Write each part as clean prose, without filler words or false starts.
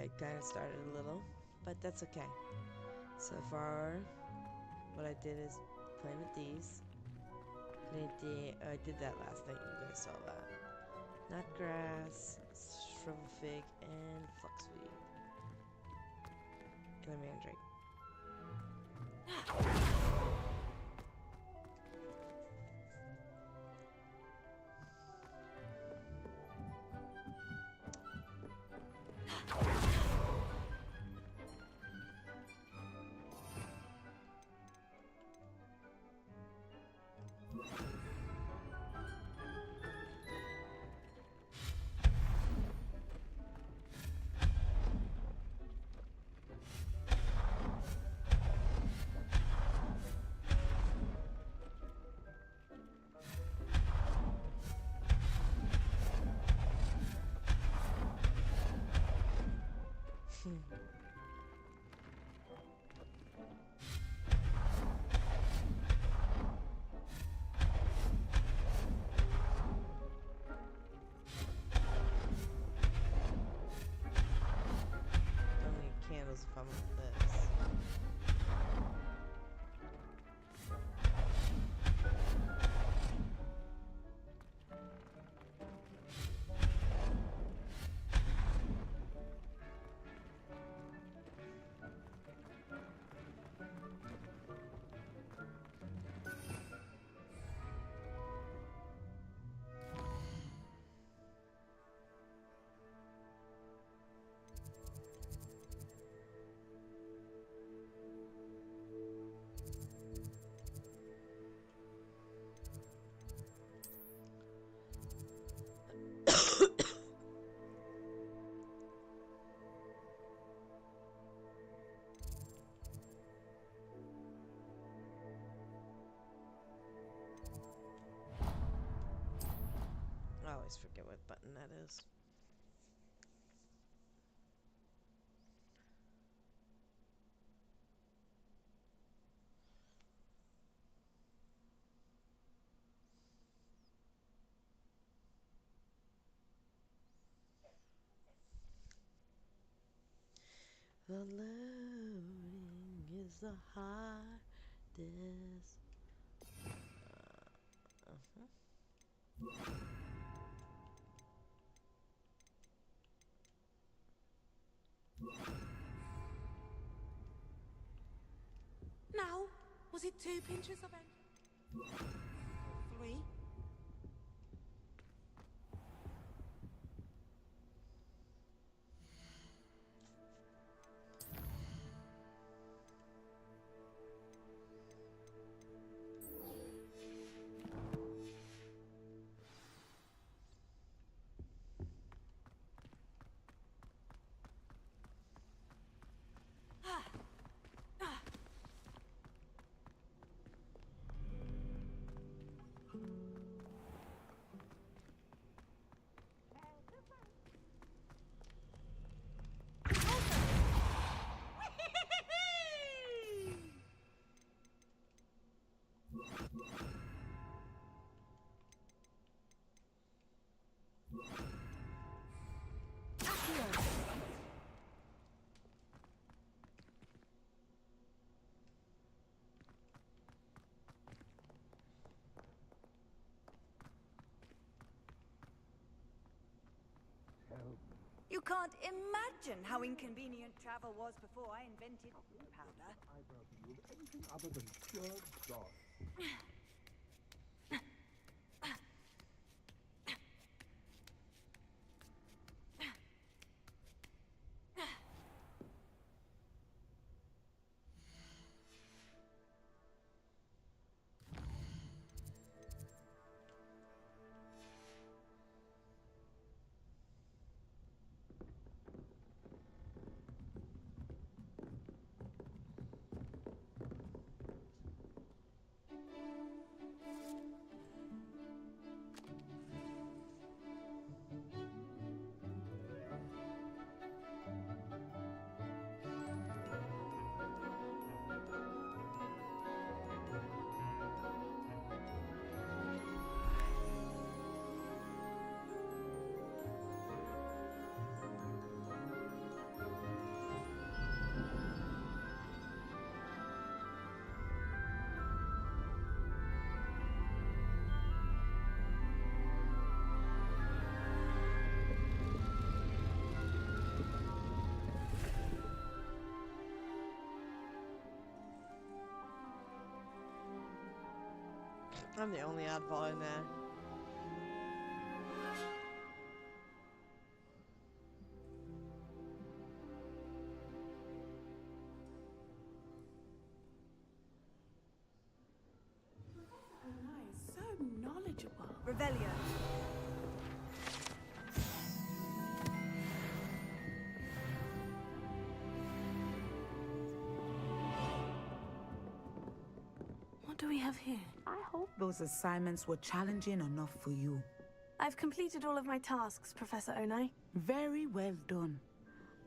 I kind of started a little, but that's okay. So far, what I did is planted these. I did that last night. You guys saw that. Not grass, shrivel fig, and foxweed. And a mandrake. Don't need candles if I'm with this. I always forget what button that is. The loading is the hardest. Now, was it 2 pinches of engine? 3? You can't imagine how inconvenient travel was before I invented powder. Anything other than pure dog. I'm the only oddball in there. Nice, so knowledgeable. Revelio. What do we have here? I hope those assignments were challenging enough for you. I've completed all of my tasks, Professor Onai. Very well done.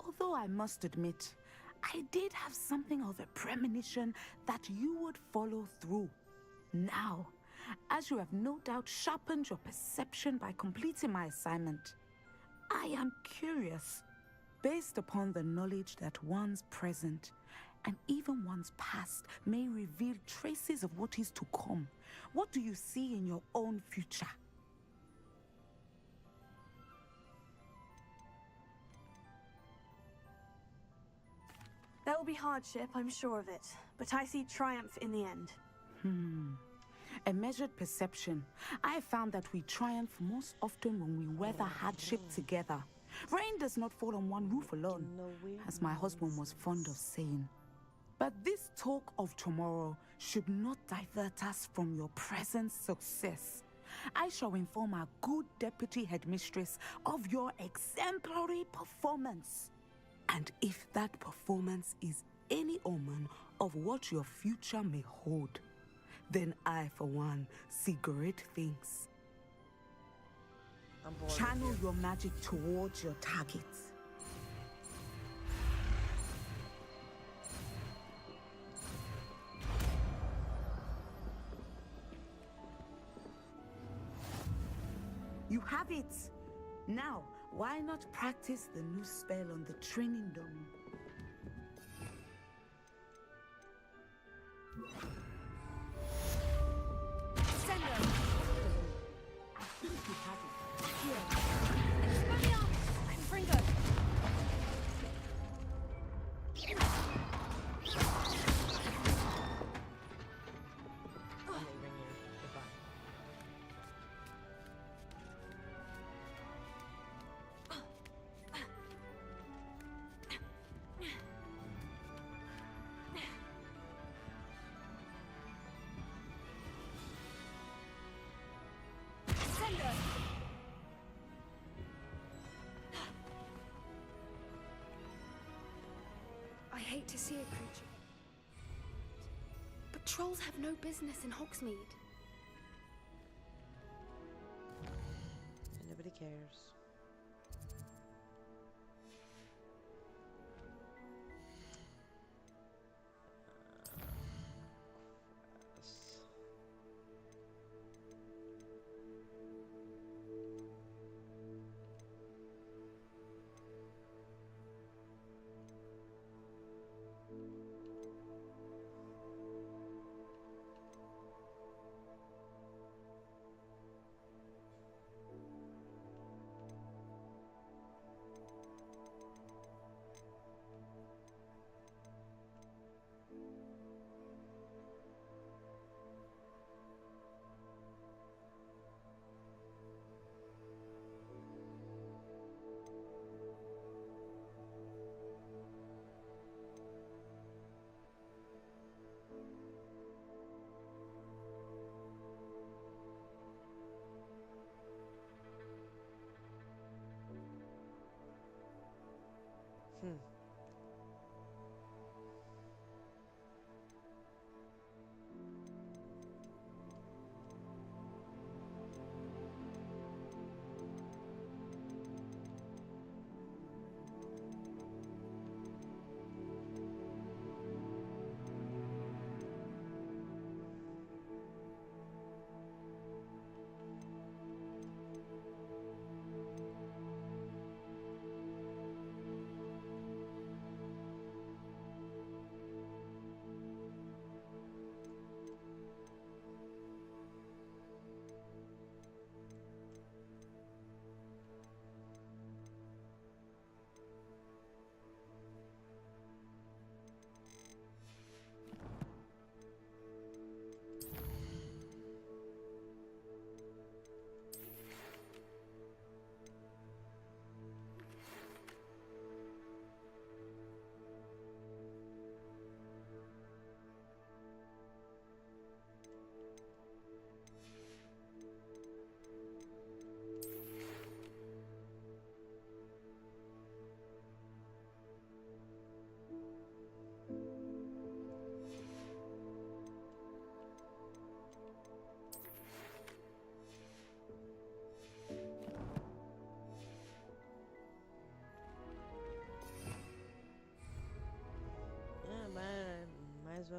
Although I must admit, I did have something of a premonition that you would follow through. Now, as you have no doubt sharpened your perception by completing my assignment, I am curious, based upon the knowledge that one's present and even one's past may reveal traces of what is to come. What do you see in your own future? There will be hardship, I'm sure of it, but I see triumph in the end. A measured perception. I have found that we triumph most often when we weather hardship together. Rain does not fall on one roof alone, as my husband was fond of saying. But this talk of tomorrow should not divert us from your present success. I shall inform our good deputy headmistress of your exemplary performance. And if that performance is any omen of what your future may hold, then I, for one, see great things. I'm bored. Channel your magic towards your targets. You have it! Now, why not practice the new spell on the training dome? Send her. I think you have it. Here. Expelliarmus! I'm Fringo. I'm leaving you. Goodbye. Send her. I hate to see a creature, but trolls have no business in Hogsmeade. And nobody cares. Gross.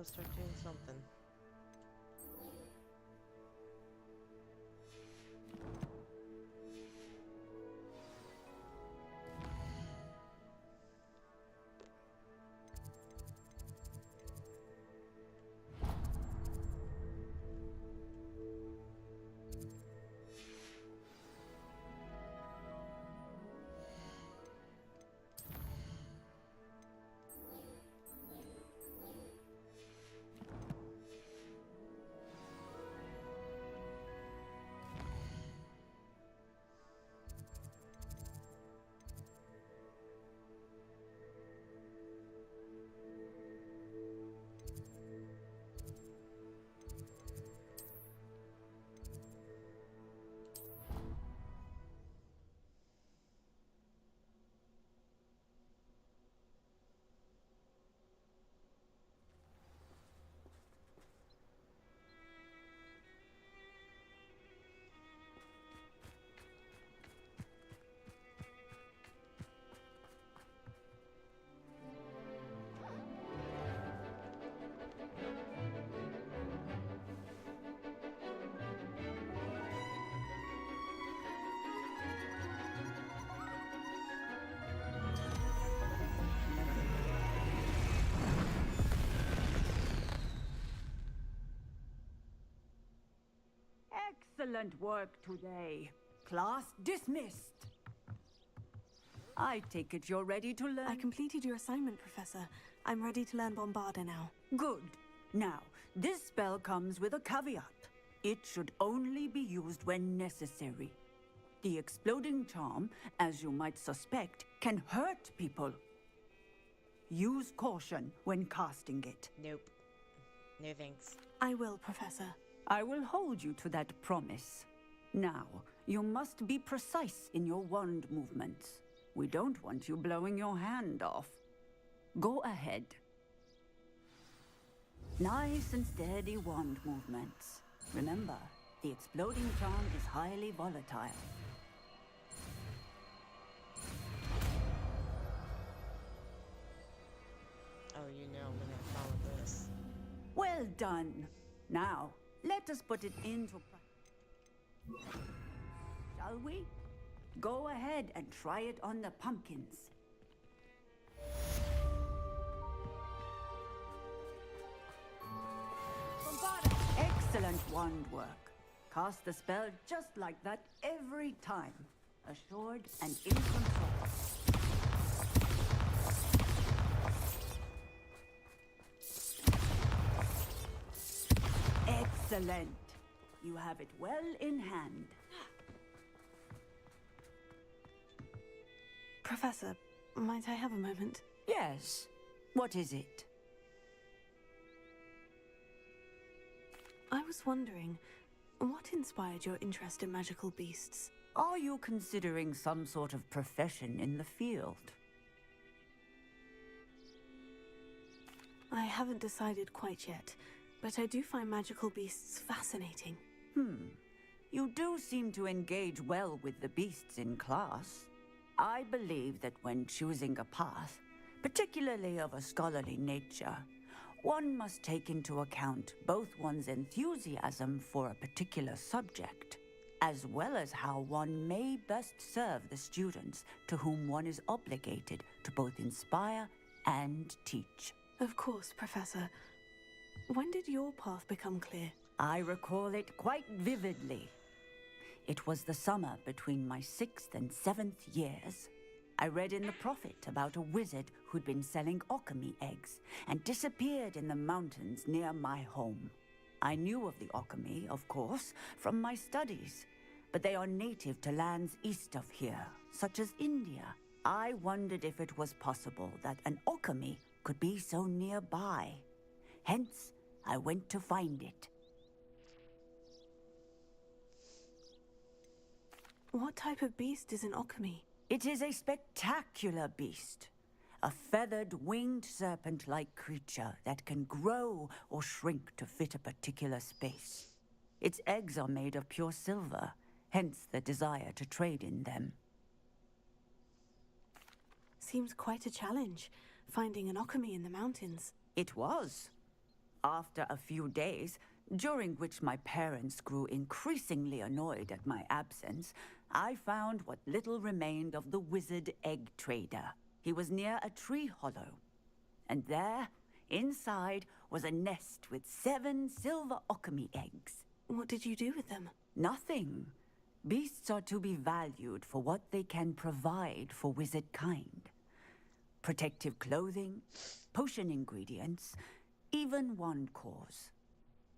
I'll start doing something. Excellent work today. Class dismissed. I take it you're ready to learn. I completed your assignment, Professor. I'm ready to learn Bombarda now. Good. Now, this spell comes with a caveat. It should only be used when necessary. The exploding charm, as you might suspect, can hurt people. Use caution when casting it. Nope. No thanks. I will, Professor. I will hold you to that promise. Now, you must be precise in your wand movements. We don't want you blowing your hand off. Go ahead. Nice and steady wand movements. Remember, the exploding charm is highly volatile. Oh, you know I'm gonna follow this. Well done. Now, let us put it into practice. Shall we? Go ahead and try it on the pumpkins. Excellent wand work. Cast the spell just like that every time. Assured and in control. Excellent. You have it well in hand. Professor, might I have a moment? Yes. What is it? I was wondering, what inspired your interest in magical beasts? Are you considering some sort of profession in the field? I haven't decided quite yet, but I do find magical beasts fascinating. You do seem to engage well with the beasts in class. I believe that when choosing a path, particularly of a scholarly nature, one must take into account both one's enthusiasm for a particular subject, as well as how one may best serve the students to whom one is obligated to both inspire and teach. Of course, Professor. When did your path become clear? I recall it quite vividly. It was the summer between my 6th and 7th years. I read in the Prophet about a wizard who'd been selling alchemy eggs and disappeared in the mountains near my home. I knew of the alchemy, of course, from my studies, but they are native to lands east of here, such as India. I wondered if it was possible that an alchemy could be so nearby. Hence, I went to find it. What type of beast is an alchemy? It is a spectacular beast. A feathered, winged serpent-like creature that can grow or shrink to fit a particular space. Its eggs are made of pure silver, hence the desire to trade in them. Seems quite a challenge, finding an alchemy in the mountains. It was. After a few days, during which my parents grew increasingly annoyed at my absence, I found what little remained of the wizard egg trader. He was near a tree hollow. And there, inside, was a nest with 7 silver okami eggs. What did you do with them? Nothing. Beasts are to be valued for what they can provide for wizard kind. Protective clothing, potion ingredients, even wand cores.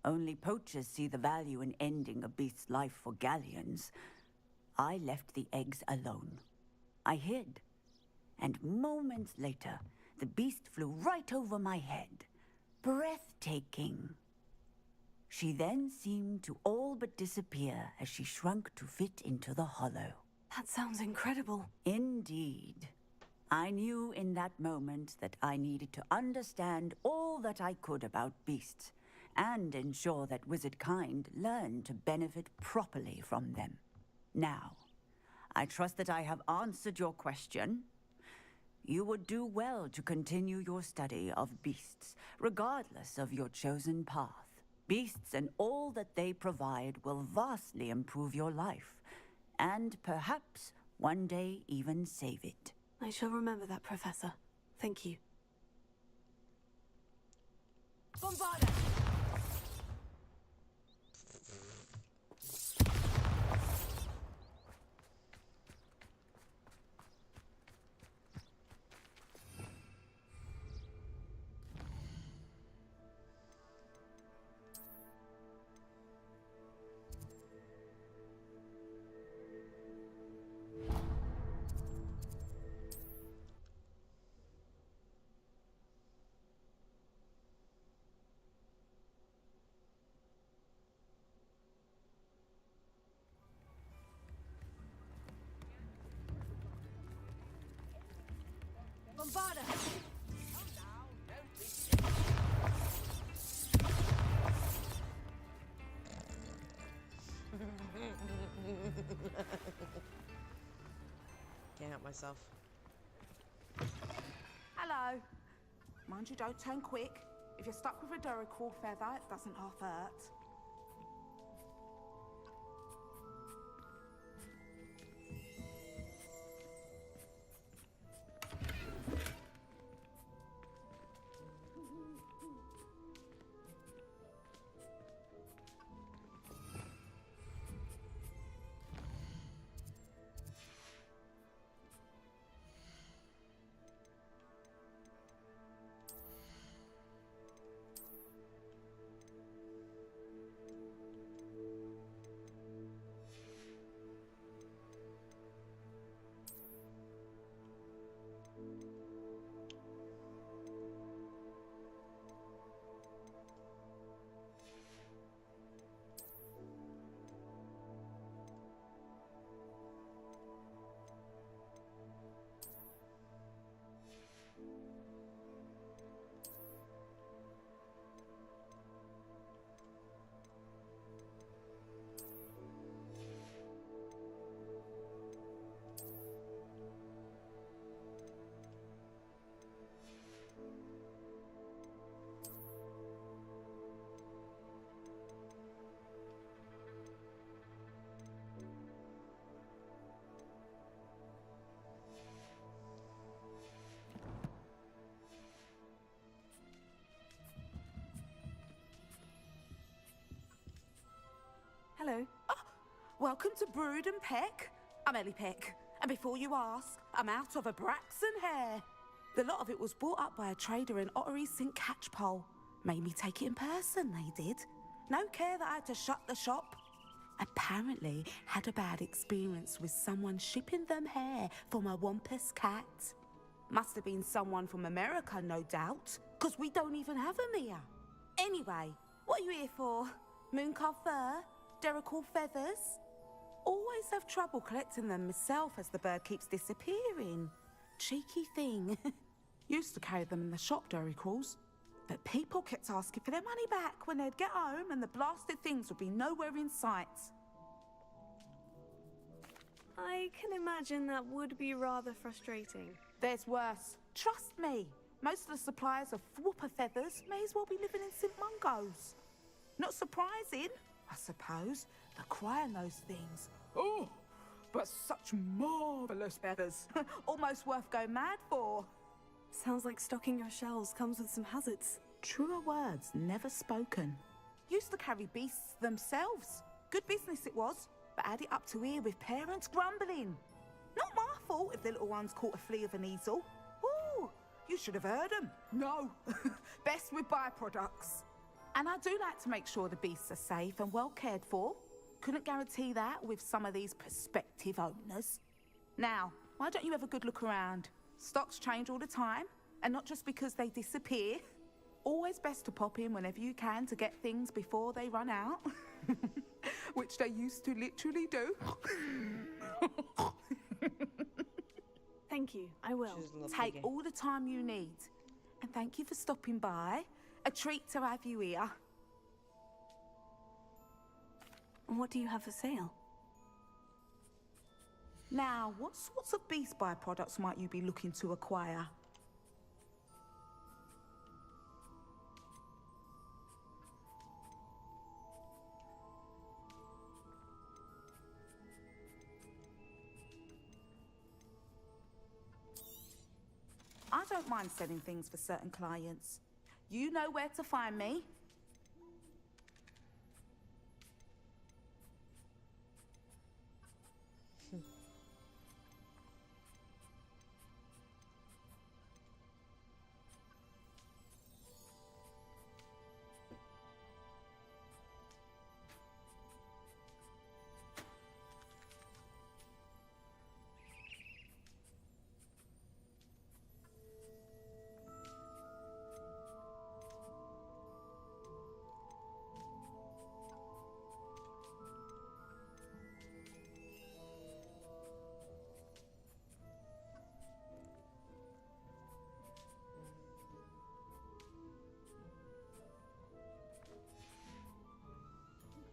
Only poachers see the value in ending a beast's life for galleons. I left the eggs alone. I hid. And moments later, the beast flew right over my head. Breathtaking. She then seemed to all but disappear as she shrunk to fit into the hollow. That sounds incredible. Indeed. I knew in that moment that I needed to understand all that I could about beasts and ensure that wizard kind learned to benefit properly from them. Now, I trust that I have answered your question. You would do well to continue your study of beasts, regardless of your chosen path. Beasts and all that they provide will vastly improve your life, and perhaps one day even save it. I shall remember that, Professor. Thank you. Bombarda! Bombarda! Can't help myself. Hello. Mind you, don't turn quick. If you're stuck with a Duracell feather, it doesn't half hurt. Hello. Welcome to Brood and Peck. I'm Ellie Peck. And before you ask, I'm out of a Braxton hair. The lot of it was bought up by a trader in Ottery St. Catchpole. Made me take it in person, they did. No care that I had to shut the shop. Apparently had a bad experience with someone shipping them hair for my Wampus cat. Must have been someone from America, no doubt, because we don't even have them here. Anyway, what are you here for? Mooncar fur? Duracell feathers? Always have trouble collecting them myself as the bird keeps disappearing. Cheeky thing. Used to carry them in the shop, Duracalls. But people kept asking for their money back when they'd get home and the blasted things would be nowhere in sight. I can imagine that would be rather frustrating. There's worse. Trust me. Most of the suppliers of whooper feathers may as well be living in St. Mungo's. Not surprising, I suppose. The crier knows things. Oh, but such marvellous feathers. Almost worth going mad for. Sounds like stocking your shelves comes with some hazards. Truer words never spoken. Used to carry beasts themselves. Good business it was, but add it up to here with parents grumbling. Not my fault if the little ones caught a flea of an easel. Ooh, you should have heard them. No, best with byproducts. And I do like to make sure the beasts are safe and well cared for. Couldn't guarantee that with some of these prospective owners. Now, why don't you have a good look around? Stocks change all the time, and not just because they disappear. Always best to pop in whenever you can to get things before they run out. Which they used to literally do. Thank you, I will. Take all the time you need. And thank you for stopping by. A treat to have you here. And what do you have for sale? Now, what sorts of beast byproducts might you be looking to acquire? I don't mind selling things for certain clients. You know where to find me.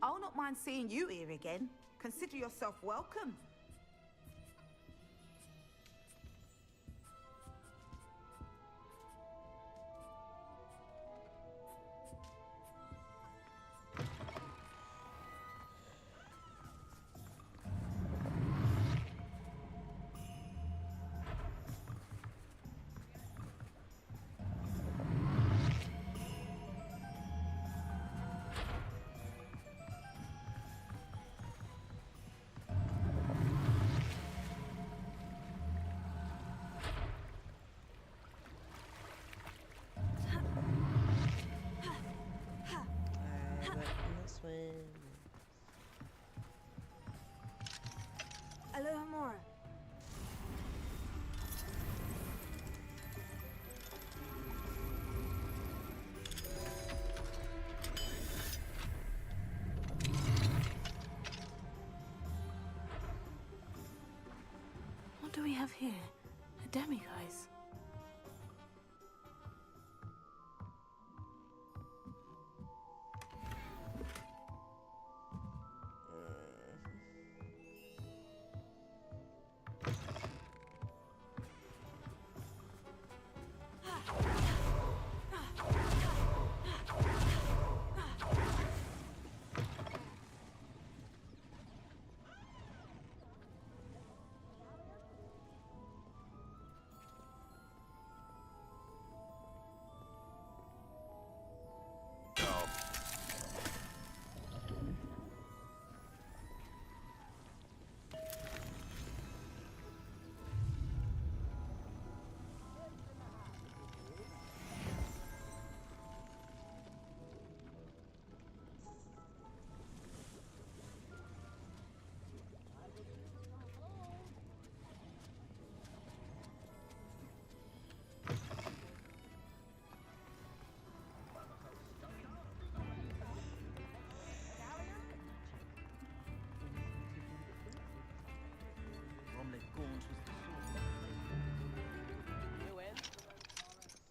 I'll not mind seeing you here again. Consider yourself welcome. Alohomora. What do we have here? A demiguise.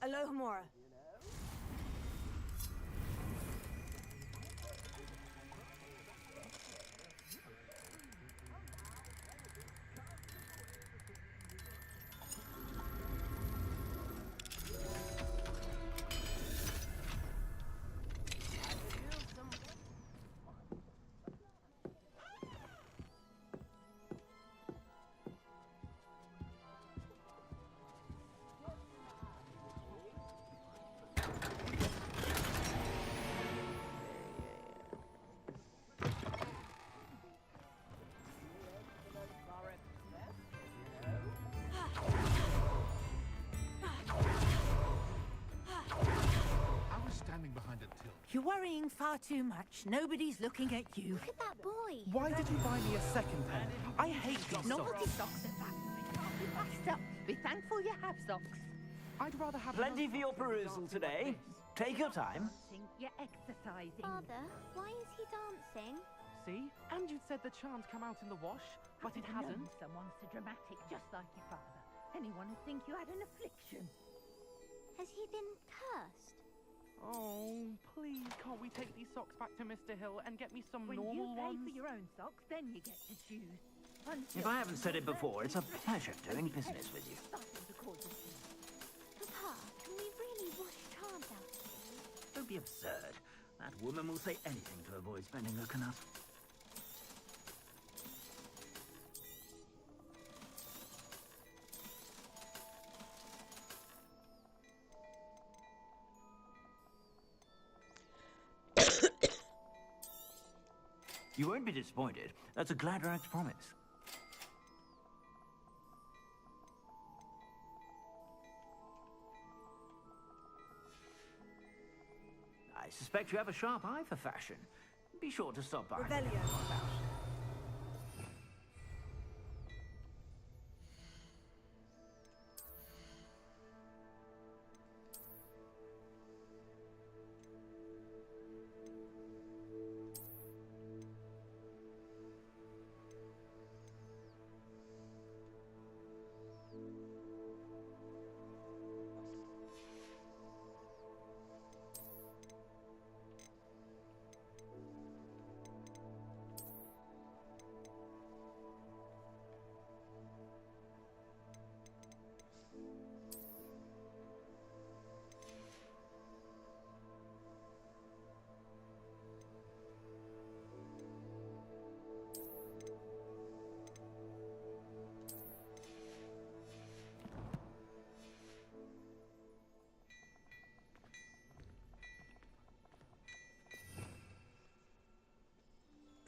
Alohomora. You're worrying far too much. Nobody's looking at you. Look at that boy. Why did you buy me a second pair? I hate these Naughty socks. socks at that. They can't be passed up. Be thankful you have socks. I'd rather have Plenty for your perusal today. Take your time. You're exercising. Father, why is he dancing? See? And you'd said the chant come out in the wash, but it I've hasn't. known someone so dramatic, just like your father. Anyone would think you had an affliction. Has he been cursed? Oh, please, can't we take these socks back to Mr. Hill and get me some When normal you pay ones? for your own socks, then you get to choose. If I haven't said it before, it's a pleasure doing business with you. Papa, can we really wash charms out of here? Don't be absurd. That woman will say anything to avoid spending her canut. You won't be disappointed. That's a Gladrax promise. I suspect you have a sharp eye for fashion. Be sure to stop by. Revelio.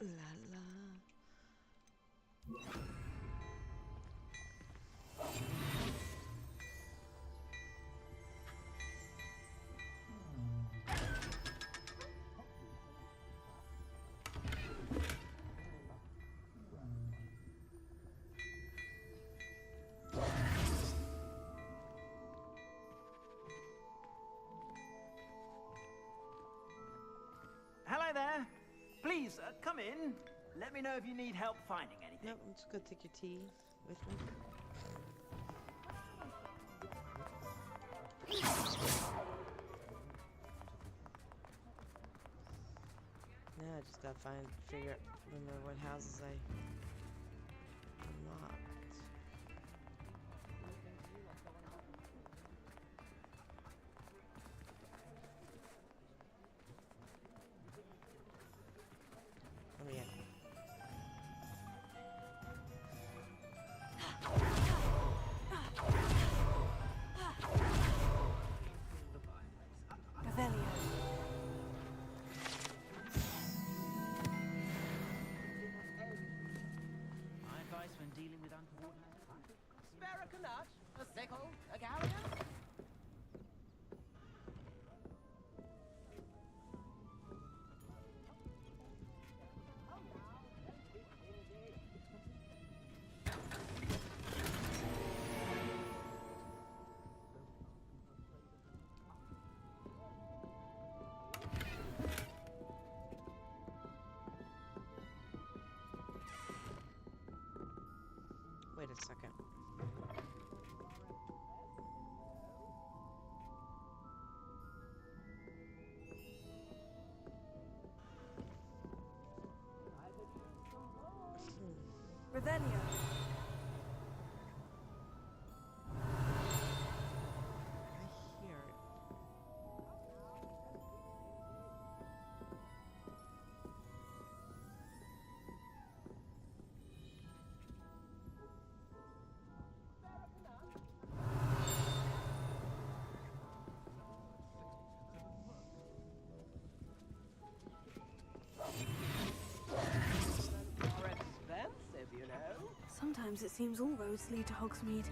La la. Hello there. Please, come in. Let me know if you need help finding anything. Nope, I'm just gonna take your tea with me. Now I just gotta remember what houses I unlocked. Oh yeah. Revelio. My advice when dealing with untoward Spare a canut, a sickle, a galleon. Wait a second. Revelio. I hear it. More expensive, you know. Sometimes it seems all roads lead to Hogsmeade.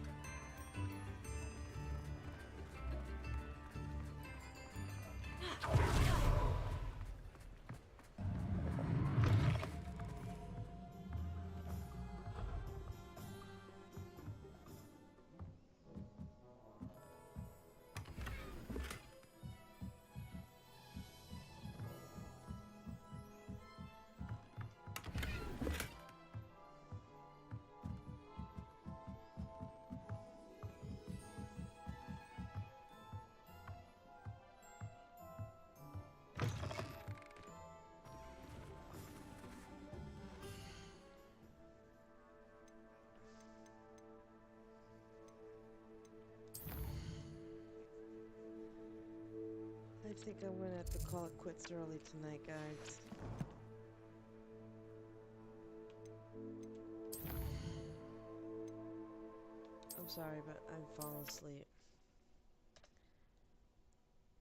think I'm gonna have to call it quits early tonight, guys. I'm sorry, but I'm falling asleep.